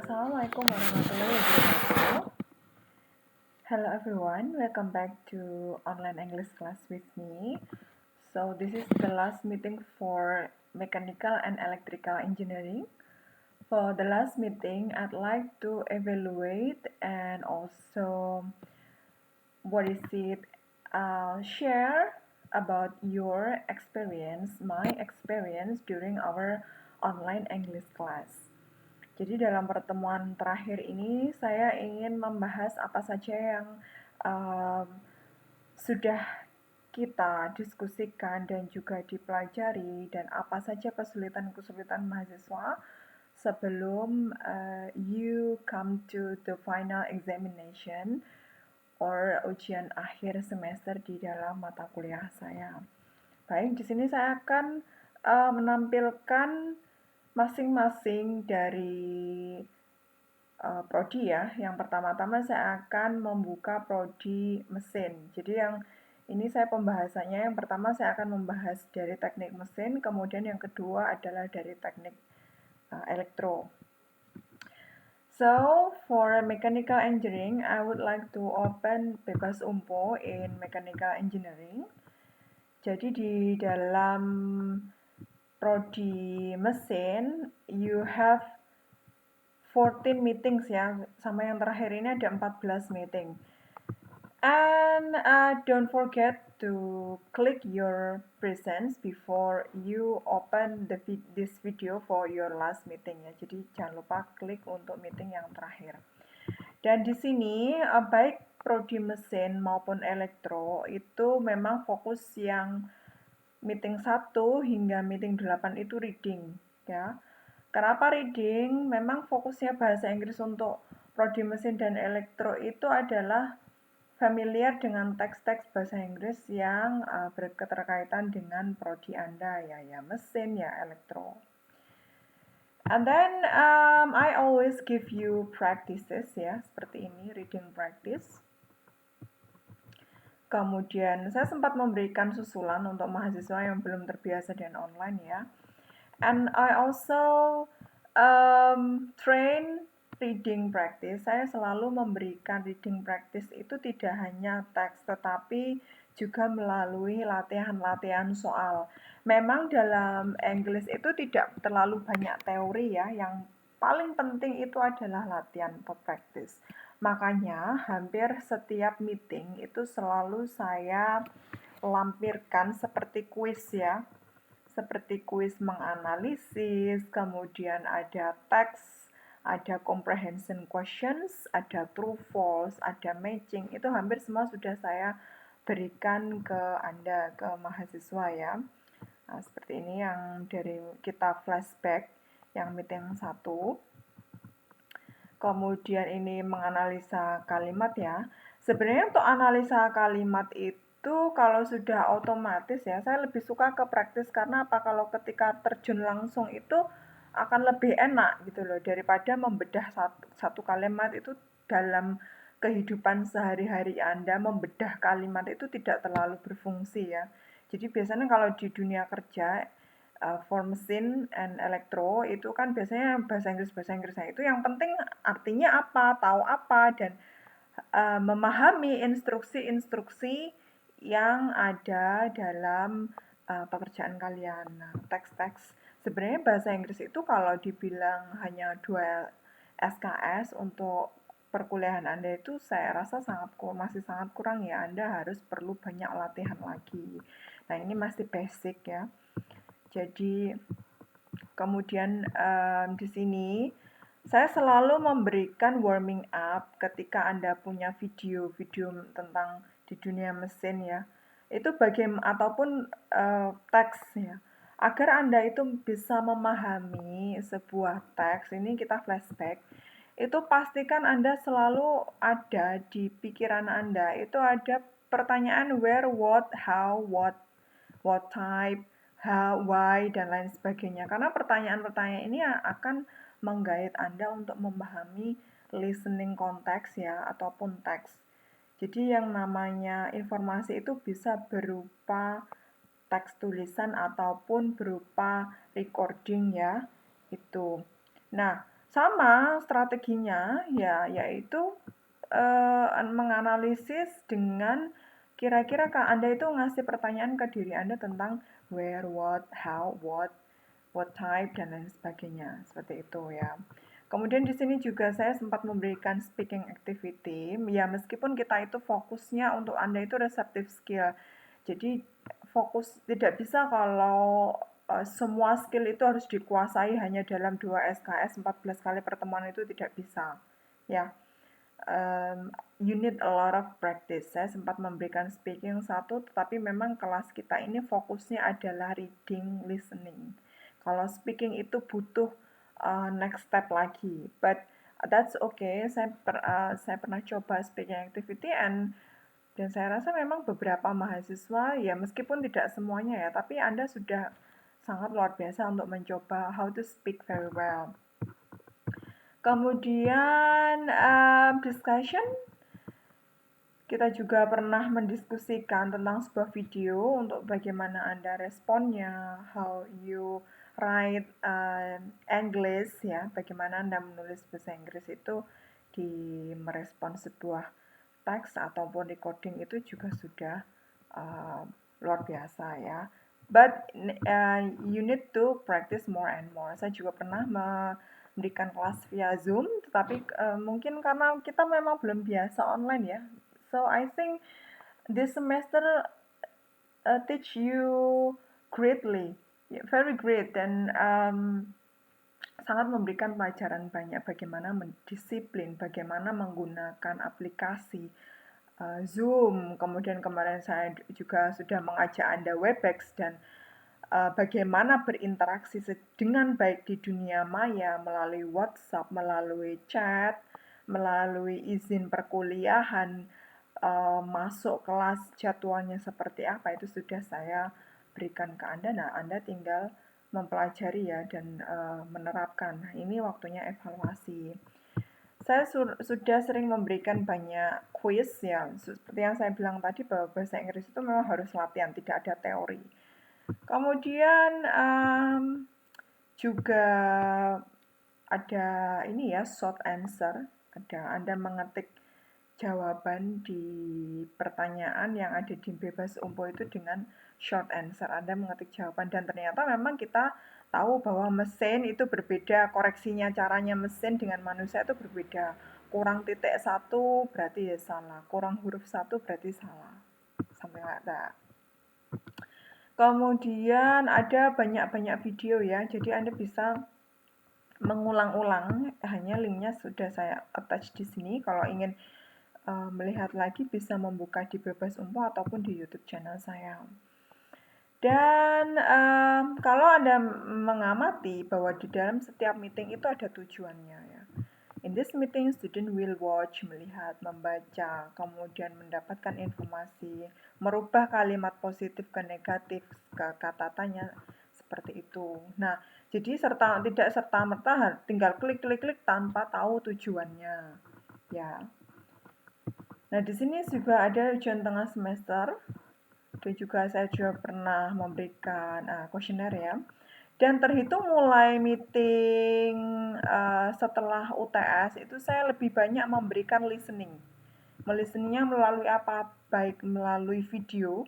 Assalamualaikum warahmatullahi wabarakatuh. Hello everyone, welcome back to online English class with me. So this is the last meeting for mechanical and electrical engineering. For the last meeting, I'd like to evaluate and also share about your experience, my experience during our online English class. Jadi dalam pertemuan terakhir ini saya ingin membahas apa saja yang um, sudah kita diskusikan dan juga dipelajari dan apa saja kesulitan-kesulitan mahasiswa sebelum you come to the final examination or ujian akhir semester di dalam mata kuliah saya. Baik, di sini saya akan menampilkan masing-masing dari prodi ya. Yang pertama-tama saya akan membuka prodi mesin. Jadi yang ini saya pembahasannya, yang pertama saya akan membahas dari teknik mesin, kemudian yang kedua adalah dari teknik elektro. So, for mechanical engineering, I would like to open Bebas Umpo in mechanical engineering. Jadi di dalam prodi mesin, you have 14 meetings ya, sama yang terakhir ini ada 14 meeting. And don't forget to click your presence before you open this video for your last meeting ya. Jadi jangan lupa klik untuk meeting yang terakhir. Dan di sini baik prodi mesin maupun elektro itu memang fokus yang meeting 1 hingga meeting 8 itu reading ya. Kenapa reading? Memang fokusnya bahasa Inggris untuk prodi mesin dan elektro itu adalah familiar dengan teks-teks bahasa Inggris yang berketerkaitan dengan prodi Anda ya mesin ya elektro. And then I always give you practices ya, seperti ini reading practice. Kemudian saya sempat memberikan susulan untuk mahasiswa yang belum terbiasa dengan online ya. And I also train reading practice. Saya selalu memberikan reading practice itu tidak hanya teks, tetapi juga melalui latihan-latihan soal. Memang dalam English itu tidak terlalu banyak teori ya, yang paling penting itu adalah latihan atau practice. Makanya hampir setiap meeting itu selalu saya lampirkan seperti kuis ya. Seperti kuis menganalisis, kemudian ada teks, ada comprehension questions, ada true false, ada matching. Itu hampir semua sudah saya berikan ke Anda, ke mahasiswa ya. Nah, seperti ini yang dari kita flashback yang meeting 1. Kemudian ini menganalisa kalimat ya. Sebenarnya untuk analisa kalimat itu kalau sudah otomatis ya, saya lebih suka ke praktis karena apa? Kalau ketika terjun langsung itu akan lebih enak gitu loh daripada membedah satu kalimat itu dalam kehidupan sehari-hari Anda. Membedah kalimat itu tidak terlalu berfungsi ya. Jadi biasanya kalau di dunia kerja for mesin and elektro itu kan biasanya bahasa Inggrisnya itu yang penting artinya apa, tahu apa, dan memahami instruksi-instruksi yang ada dalam pekerjaan kalian. Nah, teks-teks sebenarnya bahasa Inggris itu kalau dibilang hanya 2 SKS untuk perkuliahan Anda itu saya rasa masih sangat kurang ya. Anda harus perlu banyak latihan lagi. Nah, ini masih basic ya. Jadi kemudian di sini saya selalu memberikan warming up ketika Anda punya video-video tentang di dunia mesin ya. Itu ataupun teks ya. Agar Anda itu bisa memahami sebuah teks, ini kita flashback. Itu pastikan Anda selalu ada di pikiran Anda. Itu ada pertanyaan where, what, how, what type, how, why, dan lain sebagainya. Karena pertanyaan-pertanyaan ini akan menggait Anda untuk memahami listening konteks ya, ataupun teks. Jadi yang namanya informasi itu bisa berupa teks tulisan ataupun berupa recording ya, itu. Nah, Sama strateginya ya yaitu menganalisis dengan kira-kira Anda itu ngasih pertanyaan ke diri Anda tentang where, what, how, what type dan lain sebagainya. Seperti itu ya. Kemudian di sini juga saya sempat memberikan speaking activity. Ya meskipun kita itu fokusnya untuk Anda itu receptive skill. Jadi fokus tidak bisa kalau semua skill itu harus dikuasai hanya dalam 2 SKS 14 kali pertemuan itu tidak bisa. Ya. You need a lot of practice. Saya sempat memberikan speaking satu, tetapi memang kelas kita ini fokusnya adalah reading, listening. Kalau speaking itu butuh next step lagi, but that's okay. Saya pernah coba speaking activity dan saya rasa memang beberapa mahasiswa ya meskipun tidak semuanya ya, tapi Anda sudah sangat luar biasa untuk mencoba how to speak very well. Kemudian discussion, kita juga pernah mendiskusikan tentang sebuah video untuk bagaimana Anda responnya, how you write English ya, bagaimana Anda menulis bahasa Inggris itu di merespon sebuah teks ataupun recording itu juga sudah luar biasa ya. But you need to practice more and more. Saya juga pernah memberikan kelas via Zoom, tetapi mungkin karena kita memang belum biasa online ya. So I think this semester teach you greatly, very great, dan sangat memberikan pelajaran banyak bagaimana mendisiplin, bagaimana menggunakan aplikasi Zoom. Kemudian kemarin saya juga sudah mengajak Anda Webex dan bagaimana berinteraksi dengan baik di dunia maya melalui WhatsApp, melalui chat, melalui izin perkuliahan, masuk kelas jadwalnya seperti apa itu sudah saya berikan ke Anda. Nah, Anda tinggal mempelajari ya dan menerapkan. Nah, ini waktunya evaluasi. Saya sudah sering memberikan banyak quiz ya, seperti yang saya bilang tadi bahwa bahasa Inggris itu memang harus latihan, tidak ada teori. Kemudian juga ada ini ya, short answer. Ada Anda mengetik jawaban di pertanyaan yang ada di bebas umpo itu dengan short answer. Anda mengetik jawaban dan ternyata memang kita tahu bahwa mesin itu berbeda, koreksinya caranya mesin dengan manusia itu berbeda. Kurang titik satu berarti ya salah, kurang huruf satu berarti salah. Something like that. Kemudian ada banyak-banyak video ya, jadi Anda bisa mengulang-ulang, hanya linknya sudah saya attach di sini. Kalau ingin melihat lagi bisa membuka di Bebas Umpo ataupun di YouTube channel saya. Dan kalau Anda mengamati bahwa di dalam setiap meeting itu ada tujuannya ya. In this meeting, student will watch, melihat, membaca, kemudian mendapatkan informasi, merubah kalimat positif ke negatif, ke kata tanya, seperti itu. Nah, jadi tidak serta-merta tinggal klik-klik-klik tanpa tahu tujuannya. Ya. Nah, di sini juga ada ujian tengah semester. Dan juga saya juga pernah memberikan kuesioner ya. Dan terhitung mulai meeting setelah UTS itu saya lebih banyak memberikan listening. Listeningnya melalui apa? Baik melalui video,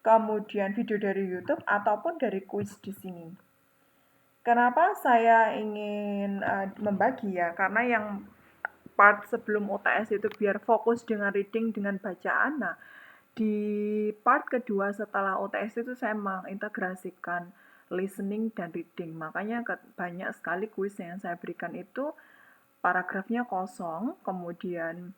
kemudian video dari YouTube ataupun dari quiz di sini. Kenapa saya ingin membagi ya? Karena yang part sebelum UTS itu biar fokus dengan reading, dengan bacaan. Nah, di part kedua setelah UTS itu saya mengintegrasikan listening dan reading. Makanya banyak sekali kuis yang saya berikan itu paragrafnya kosong, kemudian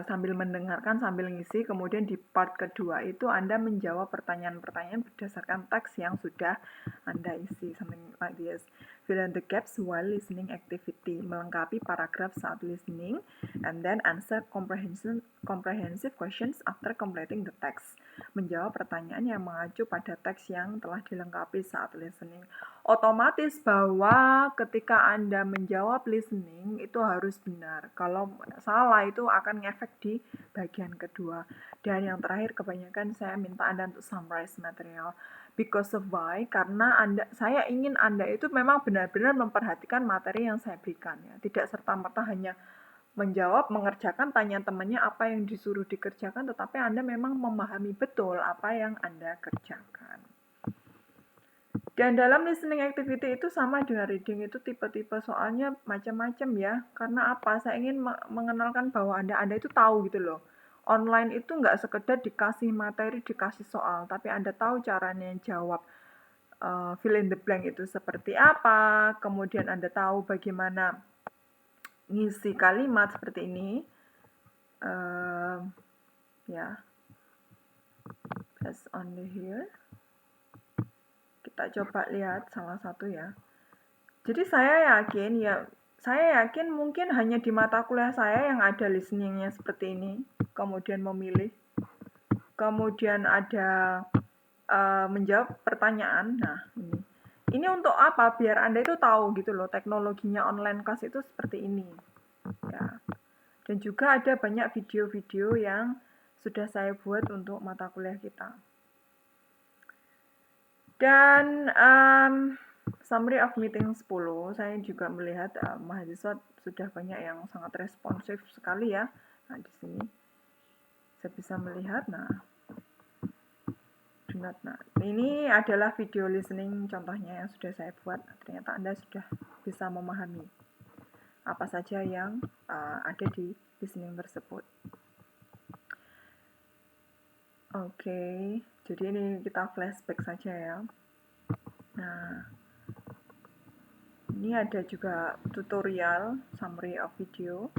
sambil mendengarkan, sambil ngisi, kemudian di part kedua itu Anda menjawab pertanyaan-pertanyaan berdasarkan teks yang sudah Anda isi, something like this. Fill in the gaps while listening activity, melengkapi paragraf saat listening, and then answer comprehensive questions after completing the text. Menjawab pertanyaan yang mengacu pada teks yang telah dilengkapi saat listening. Otomatis bahwa ketika Anda menjawab listening itu harus benar. Kalau salah itu akan ngefek di bagian kedua. Dan yang terakhir kebanyakan saya minta Anda untuk summarize material. Because of why? Karena saya ingin Anda itu memang benar-benar memperhatikan materi yang saya berikan ya. Tidak serta-merta hanya menjawab, mengerjakan, tanya temannya apa yang disuruh dikerjakan, tetapi Anda memang memahami betul apa yang Anda kerjakan. Dan dalam listening activity itu sama dengan reading, itu tipe-tipe soalnya macam-macam ya. Karena apa? Saya ingin mengenalkan bahwa Anda itu tahu gitu loh. Online itu nggak sekedar dikasih materi, dikasih soal, tapi Anda tahu caranya jawab. Fill in the blank itu seperti apa, kemudian Anda tahu bagaimana ngisi kalimat seperti ini. Ya, press on the here. Kita coba lihat salah satu ya. Jadi saya yakin mungkin hanya di mata kuliah saya yang ada listeningnya seperti ini. Kemudian memilih. Kemudian ada menjawab pertanyaan. Nah, ini. Ini untuk apa? Biar Anda itu tahu gitu loh, teknologinya online class itu seperti ini. Ya. Dan juga ada banyak video-video yang sudah saya buat untuk mata kuliah kita. Dan summary of meeting 10, saya juga melihat mahasiswa sudah banyak yang sangat responsif sekali ya. Nah, di sini saya bisa melihat, nah, ini adalah video listening contohnya yang sudah saya buat. Ternyata Anda sudah bisa memahami apa saja yang ada di listening tersebut. Oke, jadi ini kita flashback saja ya. Nah, ini ada juga tutorial summary of video.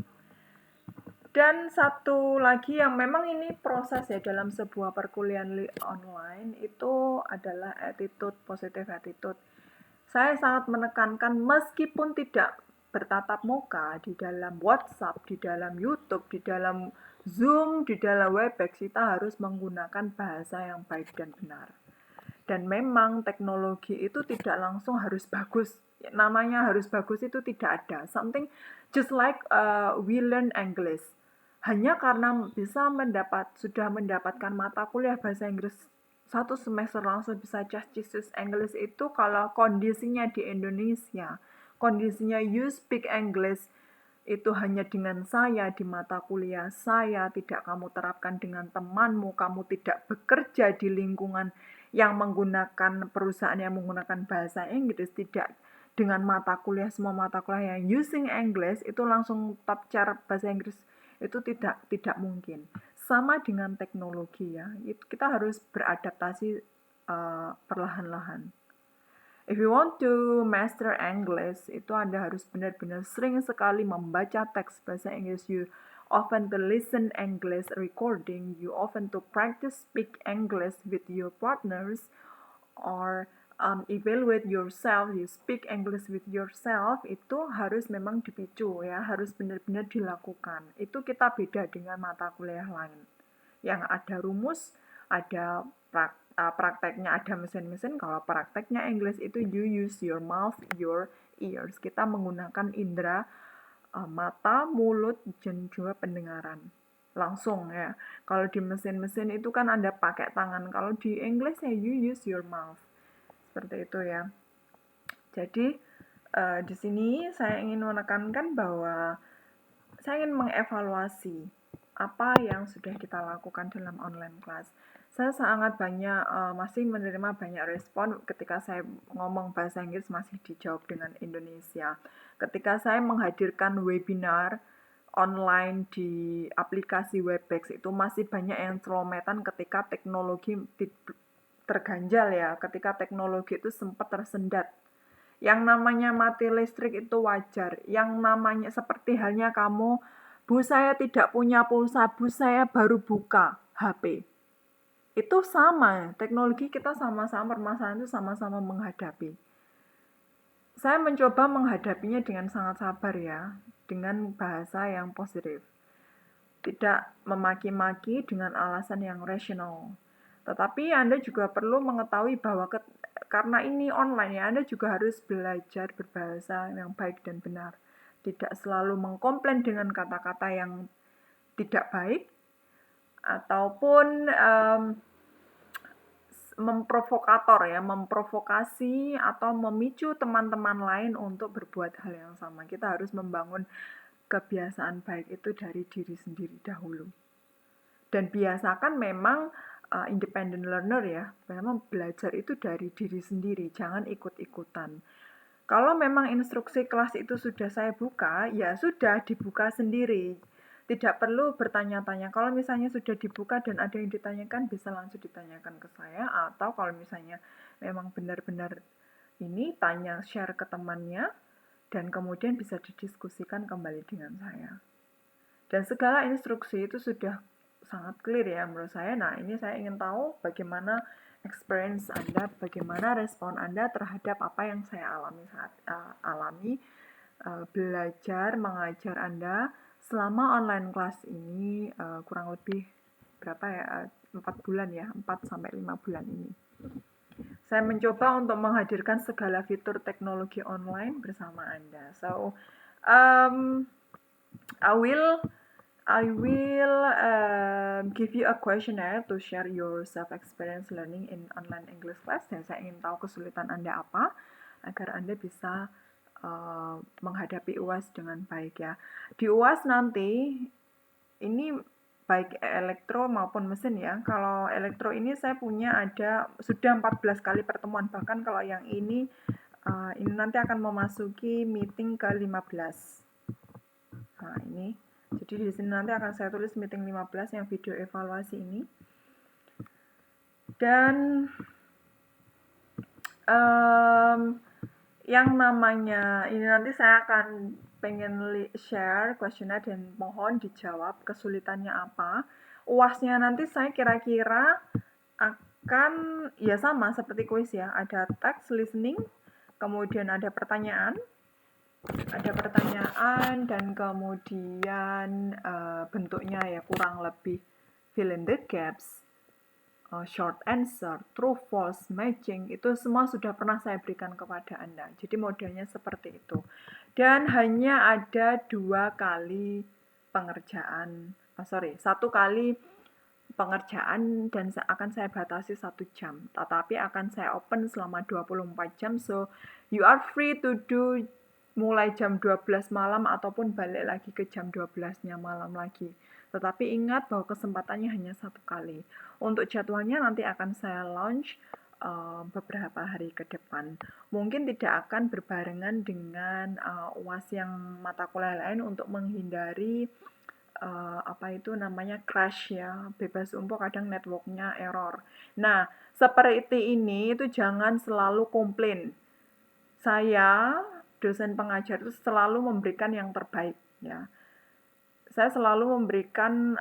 Dan satu lagi yang memang ini proses ya dalam sebuah perkuliahan online itu adalah attitude, positive attitude. Saya sangat menekankan meskipun tidak bertatap muka di dalam WhatsApp, di dalam YouTube, di dalam Zoom, di dalam Webex, kita harus menggunakan bahasa yang baik dan benar. Dan memang teknologi itu tidak langsung harus bagus. Namanya harus bagus itu tidak ada. Something just like we learn English. Hanya karena sudah mendapatkan mata kuliah bahasa Inggris satu semester langsung bisa just English itu kalau kondisinya di Indonesia, kondisinya you speak English itu hanya dengan saya di mata kuliah saya, tidak kamu terapkan dengan temanmu, kamu tidak bekerja di lingkungan yang menggunakan perusahaan yang menggunakan bahasa Inggris, tidak dengan mata kuliah, semua mata kuliah yang using English itu langsung top chart bahasa Inggris, itu tidak mungkin. Sama dengan teknologi ya, kita harus beradaptasi perlahan-lahan. If you want to master English, itu Anda harus benar-benar sering sekali membaca teks bahasa Inggris. You often to listen English recording, you often to practice speak English with your partners, or evaluate yourself, you speak English with yourself, itu harus memang dipicu ya, harus benar-benar dilakukan. Itu kita beda dengan mata kuliah lain. Yang ada rumus, ada prakteknya, ada mesin-mesin. Kalau prakteknya English itu you use your mouth, your ears. Kita menggunakan indera mata, mulut, dan juga pendengaran. Langsung ya. Kalau di mesin-mesin itu kan Anda pakai tangan. Kalau di English ya you use your mouth. Seperti itu ya. Jadi di sini saya ingin menekankan bahwa saya ingin mengevaluasi apa yang sudah kita lakukan dalam online class. Saya sangat masih menerima banyak respon ketika saya ngomong bahasa Inggris masih dijawab dengan Indonesia. Ketika saya menghadirkan webinar online di aplikasi Webex itu masih banyak yang celometan ketika teknologi terganjal ya, ketika teknologi itu sempat tersendat. Yang namanya mati listrik itu wajar, yang namanya seperti halnya kamu, Bu saya tidak punya pulsa, Bu saya baru buka HP. Itu sama, teknologi kita sama-sama, permasalahan itu sama-sama menghadapi. Saya mencoba menghadapinya dengan sangat sabar ya, dengan bahasa yang positif. Tidak memaki-maki dengan alasan yang rasional. Tetapi Anda juga perlu mengetahui bahwa karena ini online ya, Anda juga harus belajar berbahasa yang baik dan benar. Tidak selalu mengkomplain dengan kata-kata yang tidak baik, ataupun memprovokator ya, memprovokasi atau memicu teman-teman lain untuk berbuat hal yang sama. Kita harus membangun kebiasaan baik itu dari diri sendiri dahulu. Dan biasakan memang independent learner ya, memang belajar itu dari diri sendiri, jangan ikut-ikutan. Kalau memang instruksi kelas itu sudah saya buka, ya sudah dibuka sendiri. Tidak perlu bertanya-tanya. Kalau misalnya sudah dibuka dan ada yang ditanyakan, bisa langsung ditanyakan ke saya. Atau kalau misalnya memang benar-benar ini, tanya, share ke temannya, dan kemudian bisa didiskusikan kembali dengan saya. Dan segala instruksi itu sudah sangat clear ya menurut saya. Nah, ini saya ingin tahu bagaimana experience Anda, bagaimana respon Anda terhadap apa yang saya alami belajar mengajar Anda selama online class ini kurang lebih berapa ya 4 bulan ya 4 sampai 5 bulan ini. Saya mencoba untuk menghadirkan segala fitur teknologi online bersama Anda. So I will give you a questionnaire to share your self-experience learning in online English class. Dan saya ingin tahu kesulitan Anda apa agar Anda bisa menghadapi UAS dengan baik ya. Di UAS nanti ini baik elektro maupun mesin ya. Kalau elektro ini saya punya sudah 14 kali pertemuan. Bahkan kalau yang ini nanti akan memasuki meeting ke-15. Nah, ini. Jadi di sini nanti akan saya tulis meeting 15 yang video evaluasi ini. Dan yang namanya ini nanti saya akan pengen share questionnaire dan mohon dijawab kesulitannya apa. UASnya nanti saya kira-kira akan ya sama seperti kuis ya, ada text listening, kemudian ada pertanyaan dan kemudian bentuknya ya kurang lebih fill in the gaps, short answer, true, false, matching, itu semua sudah pernah saya berikan kepada Anda. Jadi modelnya seperti itu. Dan hanya ada 2 kali pengerjaan, 1 kali pengerjaan dan akan saya batasi 1 jam. Tetapi akan saya open selama 24 jam, so you are free to do mulai jam 12 malam ataupun balik lagi ke jam 12-nya malam lagi. Tetapi ingat bahwa kesempatannya hanya 1 kali. Untuk jadwalnya nanti akan saya launch beberapa hari ke depan. Mungkin tidak akan berbarengan dengan UAS yang mata kuliah lain untuk menghindari crash ya, bebas umpo kadang networknya error. Nah, seperti ini itu jangan selalu komplain. Saya dosen pengajar itu selalu memberikan yang terbaik ya. Saya selalu memberikan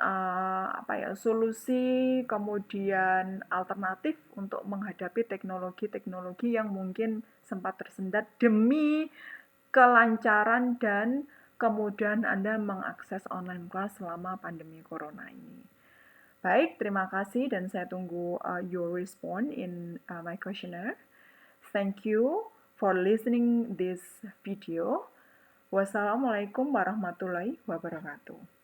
solusi kemudian alternatif untuk menghadapi teknologi-teknologi yang mungkin sempat tersendat demi kelancaran dan kemudian Anda mengakses online class selama pandemi corona ini. Baik, terima kasih dan saya tunggu your response in my questionnaire. Thank you for listening this video. Wassalamualaikum warahmatullahi wabarakatuh.